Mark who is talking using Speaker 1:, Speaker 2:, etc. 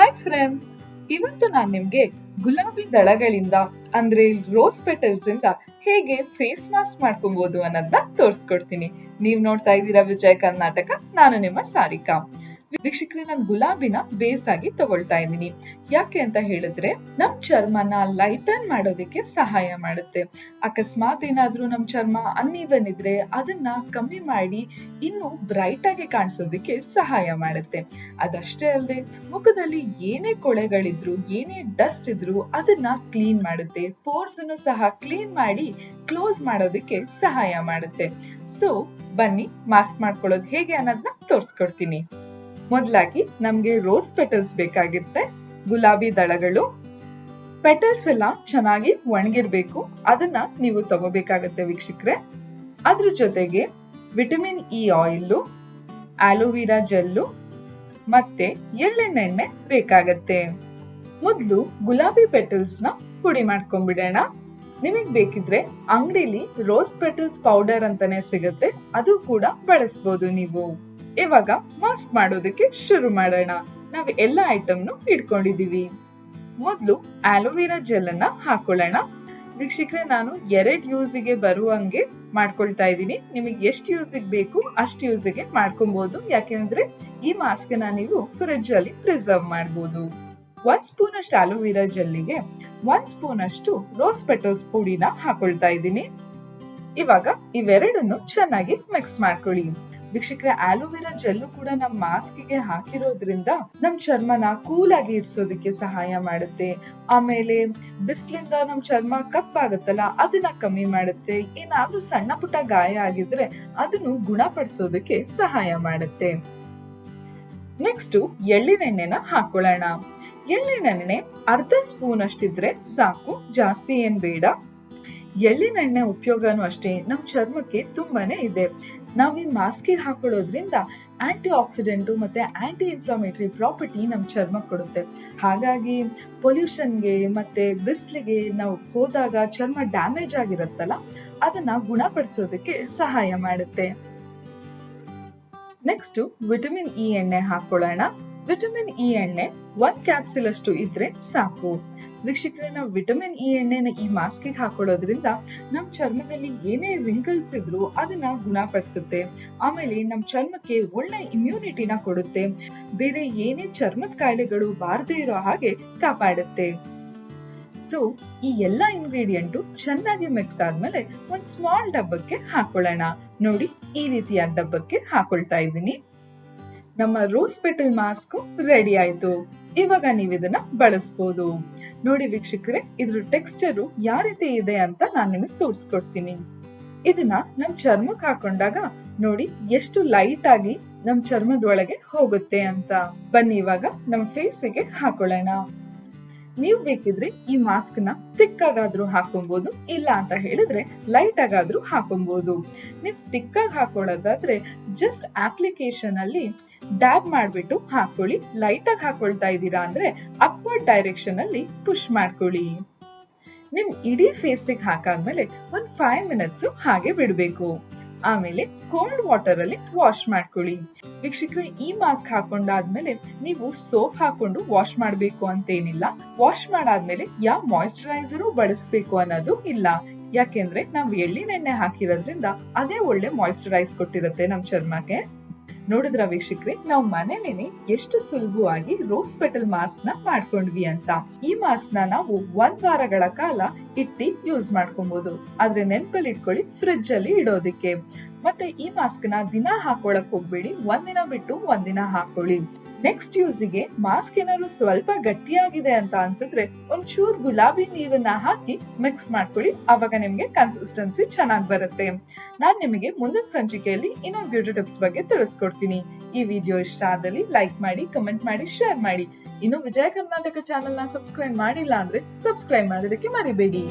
Speaker 1: Hi friends, ಇವತ್ತು ನಾನು ನಿಮ್ಗೆ ಗುಲಾಬಿ ದಳಗಳಿಂದ ಅಂದ್ರೆ ರೋಸ್ ಪೆಟಲ್ಸ್ ಇಂದ ಹೇಗೆ ಫೇಸ್ ಮಾಸ್ಕ್ ಮಾಡ್ಕೊಬಹುದು ಅನ್ನೋದನ್ನ ತೋರಿಸ್ಕೊಡ್ತೀನಿ. ನೀವ್ ನೋಡ್ತಾ ಇದ್ದೀರಾ ವಿಜಯ್ ಕರ್ನಾಟಕ. ನಾನು ನಿಮ್ಮ ಸಾರಿಕಾ. ವೀಕ್ಷಕರೇ, ನಾನು ಗುಲಾಬಿನ ಬೇಸ್ ಆಗಿ ತಗೊಳ್ತಾ ಇದ್ದೀನಿ. ಯಾಕೆ ಅಂತ ಹೇಳಿದ್ರೆ ನಮ್ ಚರ್ಮನ ಲೈಟನ್ ಮಾಡೋದಕ್ಕೆ ಸಹಾಯ ಮಾಡುತ್ತೆ. ಅಕಸ್ಮಾತ್ ಏನಾದ್ರೂ ನಮ್ ಚರ್ಮ ಅನ್ಈವನ್ ಇದ್ರೆ ಅದನ್ನ ಕಮ್ಮಿ ಮಾಡಿ ಇನ್ನು ಬ್ರೈಟ್ ಆಗಿ ಕಾಣಿಸೋದಕ್ಕೆ ಸಹಾಯ ಮಾಡುತ್ತೆ. ಅದಷ್ಟೇ ಅಲ್ಲದೆ ಮುಖದಲ್ಲಿ ಏನೇ ಕೊಳೆಗಳಿದ್ರು ಏನೇ ಡಸ್ಟ್ ಇದ್ರು ಅದನ್ನ ಕ್ಲೀನ್ ಮಾಡುತ್ತೆ. ಪೋರ್ಸ್ ಅನ್ನು ಸಹ ಕ್ಲೀನ್ ಮಾಡಿ ಕ್ಲೋಸ್ ಮಾಡೋದಕ್ಕೆ ಸಹಾಯ ಮಾಡುತ್ತೆ. ಸೊ ಬನ್ನಿ ಮಾಸ್ಕ್ ಮಾಡ್ಕೊಳ್ಳೋದು ಹೇಗೆ ಅನ್ನೋದನ್ನ ತೋರಿಸ್ಕೊಡ್ತೀನಿ. ಮೊದಲಾಗಿ ನಮ್ಗೆ ರೋಸ್ ಪೆಟಲ್ಸ್ ಬೇಕಾಗಿರುತ್ತೆ. ಗುಲಾಬಿ ದಳಗಳು ಪೆಟಲ್ಸ್ ಎಲ್ಲ ಚೆನ್ನಾಗಿ ಒಣಗಿರ್ಬೇಕು, ಅದನ್ನ ನೀವು ತಗೋಬೇಕಾಗತ್ತೆ ವೀಕ್ಷಕರೇ. ಅದ್ರ ಜೊತೆಗೆ vitamin E oil, aloe vera gel ಮತ್ತೆ ಎಳ್ಳೆಣ್ಣೆ ಬೇಕಾಗತ್ತೆ. ಮೊದಲು ಗುಲಾಬಿ ಪೆಟಲ್ಸ್ ನ ಪುಡಿ ಮಾಡ್ಕೊಂಡ್ಬಿಡೋಣ. ನಿಮಗ್ ಬೇಕಿದ್ರೆ ಅಂಗಡಿಲಿ ರೋಸ್ ಪೆಟಲ್ಸ್ ಪೌಡರ್ ಅಂತಾನೆ ಸಿಗುತ್ತೆ, ಅದು ಕೂಡ ಬಳಸಬಹುದು ನೀವು. ಇವಾಗ ಮಾಸ್ಕ್ ಮಾಡೋದಕ್ಕೆ ಶುರು ಮಾಡೋಣ. ನಾವು ಎಲ್ಲ ಐಟಮ್ನು ಇಟ್ಕೊಂಡಿದೀವಿ. ಮೊದಲು ಆಲೋವೆರಾ ಜೆಲ್ ಅನ್ನ ಹಾಕೊಳ್ಳೋಣ. ವೀಕ್ಷಕರೇ, ನಾನು 2 ಯೂಸಿಗೆ ಬರುವಂಗೆ ಮಾಡ್ಕೊಳ್ತಾ ಇದ್ದೀನಿ. ನಿಮಗೆ ಎಷ್ಟು ಯೂಸಿಗೆ ಬೇಕು ಅಷ್ಟು ಯೂಸಿಗೆ ಮಾಡ್ಕೊಬಹುದು. ಯಾಕೆಂದ್ರೆ ಈ ಮಾಸ್ಕ್ ನ ನೀವು ಫ್ರಿಡ್ಜ್ ಅಲ್ಲಿ ಪ್ರಿಸರ್ವ್ ಮಾಡಬಹುದು. 1 ಸ್ಪೂನ್ ಅಷ್ಟು ಆಲೋವೆರಾ ಜೆಲ್ಲಿಗೆ 1 ಸ್ಪೂನ್ ಅಷ್ಟು ರೋಸ್ ಪೆಟಲ್ಸ್ ಪುಡಿನ ಹಾಕೊಳ್ತಾ ಇದ್ದೀನಿ. ಇವಾಗ ಇವೆರಡನ್ನು ಚೆನ್ನಾಗಿ ಮಿಕ್ಸ್ ಮಾಡ್ಕೊಳ್ಳಿ. ವೀಕ್ಷಕರೇ, ಆಲೋವೆರಾ ಜೆಲ್ಲು ಕೂಡ ನಮ್ ಮಾಸ್ಕ್ ಗೆ ಹಾಕಿರೋದ್ರಿಂದ ನಮ್ ಚರ್ಮನ ಕೂಲ್ ಆಗಿ ಇಡ್ಸೋದಕ್ಕೆ ಸಹಾಯ ಮಾಡುತ್ತೆ. ಆಮೇಲೆ ಬಿಸಿಲಿಂದ ನಮ್ ಚರ್ಮ ಕಪ್ಪಾಗುತ್ತಲ್ಲ, ಅದನ್ನ ಕಮ್ಮಿ ಮಾಡುತ್ತೆ. ಏನಾದ್ರೂ ಸಣ್ಣ ಪುಟ್ಟ ಗಾಯ ಆಗಿದ್ರೆ ಅದನ್ನು ಗುಣಪಡಿಸೋದಕ್ಕೆ ಸಹಾಯ ಮಾಡುತ್ತೆ. ನೆಕ್ಸ್ಟ್ ಎಳ್ಳಿನೆಣ್ಣೆನ ಹಾಕೊಳ್ಳೋಣ. ಎಳ್ಳಿನೆಣ್ಣೆ 1/2 ಸ್ಪೂನ್ ಅಷ್ಟಿದ್ರೆ ಸಾಕು, ಜಾಸ್ತಿ ಏನ್ ಬೇಡ. ಎಳ್ಳಿನೆಣ್ಣೆ ಉಪಯೋಗನೂ ಅಷ್ಟೇ ನಮ್ ಚರ್ಮಕ್ಕೆ ತುಂಬಾನೇ ಇದೆ. ನಾವ್ ಈ ಮಾಸ್ಕ್ ಹಾಕೊಳ್ಳೋದ್ರಿಂದ ಆಂಟಿ ಆಕ್ಸಿಡೆಂಟ್ ಮತ್ತೆ ಆಂಟಿ ಇನ್ಫ್ಲಮೇಟರಿ ಪ್ರಾಪರ್ಟಿ ನಮ್ ಚರ್ಮ ಕೊಡುತ್ತೆ. ಹಾಗಾಗಿ ಪೊಲ್ಯೂಷನ್ಗೆ ಮತ್ತೆ ಬಿಸಿಲಿಗೆ ನಾವು ಹೋದಾಗ ಚರ್ಮ ಡ್ಯಾಮೇಜ್ ಆಗಿರುತ್ತಲ್ಲ, ಅದನ್ನ ಗುಣಪಡಿಸೋದಕ್ಕೆ ಸಹಾಯ ಮಾಡುತ್ತೆ. ನೆಕ್ಸ್ಟ್ ವಿಟಮಿನ್ ಇ ಎಣ್ಣೆ ಹಾಕೊಳ್ಳೋಣ. ವಿಟಮಿನ್ ಇ ಎಣ್ಣೆ 1 ಕ್ಯಾಪ್ಸೂಲ್ ಅಷ್ಟು ಇದ್ರೆ ಸಾಕು. ವೀಕ್ಷಕರೇ, ನಾವು ವಿಟಮಿನ್ ಇ ಎಣ್ಣೆನ ಈ ಮಾಸ್ಕ್ ಹಾಕೊಳ್ಳೋದ್ರಿಂದ ನಮ್ ಚರ್ಮದಲ್ಲಿ ಏನೇ ರಿಂಕಲ್ಸ್ ಇದ್ರು ಅದನ್ನ ಗುಣಪಡಿಸುತ್ತೆ. ಆಮೇಲೆ ನಮ್ ಚರ್ಮಕ್ಕೆ ಒಳ್ಳೆ ಇಮ್ಯುನಿಟಿನ ಕೊಡುತ್ತೆ. ಬೇರೆ ಏನೇ ಚರ್ಮದ ಕಾಯಿಲೆಗಳು ಬಾರದೇ ಇರೋ ಹಾಗೆ ಕಾಪಾಡುತ್ತೆ. ಸೊ ಈ ಎಲ್ಲಾ ಇಂಗ್ರೀಡಿಯೆಂಟ್ ಚೆನ್ನಾಗಿ ಮಿಕ್ಸ್ ಆದ್ಮೇಲೆ ಒಂದ್ ಸ್ಮಾಲ್ ಡಬ್ಬಕ್ಕೆ ಹಾಕೊಳ್ಳೋಣ. ನೋಡಿ, ಈ ರೀತಿಯ ಡಬ್ಬಕ್ಕೆ ಹಾಕೊಳ್ತಾ ಇದ್ದೀನಿ. ನಮ್ಮ ರೋಸ್ ಪೆಟಲ್ ಮಾಸ್ಕ್ ರೆಡಿ ಆಯ್ತು. ಇವಾಗ ನೀವು ಇದನ್ನ ಬಳಸಬಹುದು. ನೋಡಿ ವೀಕ್ಷಕರೇ, ಇದ್ರ ಟೆಕ್ಸ್ಚರ್ ಯಾವ ರೀತಿ ಇದೆ ಅಂತ ನಾನು ನಿಮಗೆ ತೋರಿಸ್ಕೊಡ್ತೀನಿ. ಇದನ್ನ ನಮ್ ಚರ್ಮಕ್ಕೆ ಹಾಕೊಂಡಾಗ ನೋಡಿ ಎಷ್ಟು ಲೈಟ್ ಆಗಿ ನಮ್ ಚರ್ಮದೊಳಗೆ ಹೋಗುತ್ತೆ ಅಂತ. ಬನ್ನಿ ಇವಾಗ ನಮ್ ಫೇಸ್ಗೆ ಹಾಕೊಳ್ಳೋಣ. ನೀವು ಬೇಕಿದ್ರೆ ಈ ಮಾಸ್ಕ್ ನ ಥಿಕ್ ಆಗಾದ್ರೂ ಹಾಕೊಬಹುದು, ಇಲ್ಲ ಅಂತ ಹೇಳಿದ್ರೆ ಲೈಟ್ ಆಗಾದ್ರೂ ಹಾಕೊಬಹುದು. ನೀವು ಥಿಕ್ ಆಗಿ ಹಾಕೊಳ್ಳೋದಾದ್ರೆ ಜಸ್ಟ್ ಅಪ್ಲಿಕೇಶನ್ ಅಲ್ಲಿ ಡ್ಯಾಬ್ ಮಾಡ್ಬಿಟ್ಟು ಹಾಕೊಳ್ಳಿ. ಲೈಟ್ ಆಗಿ ಹಾಕೊಳ್ತಾ ಇದ್ದೀರಾ ಅಂದ್ರೆ ಅಪ್ವರ್ಡ್ ಡೈರೆಕ್ಷನ್ ಅಲ್ಲಿ ಪುಷ್ ಮಾಡ್ಕೊಳ್ಳಿ. ನಿಮ್ ಇಡೀ ಫೇಸ್ಗೆ ಹಾಕಾದ್ಮೇಲೆ ಒಂದ್ 5 ಮಿನಿಟ್ಸ್ ಹಾಗೆ ಬಿಡ್ಬೇಕು. ಆಮೇಲೆ ಕೋಲ್ಡ್ ವಾಟರ್ ಅಲ್ಲಿ ವಾಶ್ ಮಾಡ್ಕೊಳ್ಳಿ. ವೀಕ್ಷಕರೇ, ಈ ಮಾಸ್ಕ್ ಹಾಕೊಂಡಾದ್ಮೇಲೆ ನೀವು ಸೋಪ್ ಹಾಕೊಂಡು ವಾಶ್ ಮಾಡ್ಬೇಕು ಅಂತ ಏನಿಲ್ಲ. ವಾಶ್ ಮಾಡಾದ್ಮೇಲೆ ಯಾವ ಮಾಯಿಶ್ಚರೈಸರ್ ಬಳಸಬೇಕು ಅನ್ನೋದು ಇಲ್ಲ. ಯಾಕೆಂದ್ರೆ ನಾವು ಎಳ್ಳಿನೆಣ್ಣೆ ಹಾಕಿರೋದ್ರಿಂದ ಅದೇ ಒಳ್ಳೆ ಮಾಯಿಶ್ಚರೈಸ್ ಕೊಟ್ಟಿರುತ್ತೆ ನಮ್ ಚರ್ಮಕ್ಕೆ. ನೋಡಿದ್ರ ವೀಕ್ಷಕರೇ, ನಾವು ಮನೇಲೇನೆ ಎಷ್ಟು ಸುಲಭವಾಗಿ ರೋಸ್ ಪೆಟಲ್ ಮಾಸ್ಕ್ ನ ಮಾಡ್ಕೊಂಡ್ವಿ ಅಂತ. ಈ ಮಾಸ್ಕ್ ನ ನಾವು 1 ವಾರಗಳ ಕಾಲ ಇಟ್ಟಿ ಯೂಸ್ ಮಾಡ್ಕೊಬಹುದು. ಆದ್ರೆ ನೆನ್ಪಲ್ಲಿ ಇಟ್ಕೊಳ್ಳಿ, ಫ್ರಿಡ್ಜ್ ಅಲ್ಲಿ ಇಡೋದಿಕ್ಕೆ. ಮತ್ತೆ ಈ ಮಾಸ್ಕ್ ನ ದಿನ ಹಾಕೊಳಕ್ ಹೋಗ್ಬೇಡಿ, 1 ದಿನ ಬಿಟ್ಟು 1 ದಿನ ಹಾಕೊಳ್ಳಿ. ನೆಕ್ಸ್ಟ್ ಯೂಸಿಗೆ ಮಾಸ್ಕ್ ಏನಾದ್ರು ಸ್ವಲ್ಪ ಗಟ್ಟಿಯಾಗಿದೆ ಅಂತ ಅನ್ಸಿದ್ರೆ ಒಂಚೂರ್ ಗುಲಾಬಿ ನೀರನ್ನ ಹಾಕಿ ಮಿಕ್ಸ್ ಮಾಡ್ಕೊಳ್ಳಿ. ಅವಾಗ ನಿಮ್ಗೆ ಕನ್ಸಿಸ್ಟೆನ್ಸಿ ಚೆನ್ನಾಗಿ ಬರುತ್ತೆ. ನಾನ್ ನಿಮಗೆ ಮುಂದಿನ ಸಂಚಿಕೆಯಲ್ಲಿ ಇನ್ನೊಂದು ಬ್ಯೂಟಿ ಟಿಪ್ಸ್ ಬಗ್ಗೆ ತಿಳಿಸ್ಕೊಡ್ತೀನಿ. ಈ ವಿಡಿಯೋ ಇಷ್ಟ ಆದಲ್ಲಿ ಲೈಕ್ ಮಾಡಿ, ಕಮೆಂಟ್ ಮಾಡಿ, ಶೇರ್ ಮಾಡಿ. ಇನ್ನು ವಿಜಯ ಕರ್ನಾಟಕ ಚಾನೆಲ್ ನ ಸಬ್ಸ್ಕ್ರೈಬ್ ಮಾಡಿಲ್ಲ ಅಂದ್ರೆ ಸಬ್ಸ್ಕ್ರೈಬ್ ಮಾಡೋದಕ್ಕೆ ಮರಿಬೇಡಿ.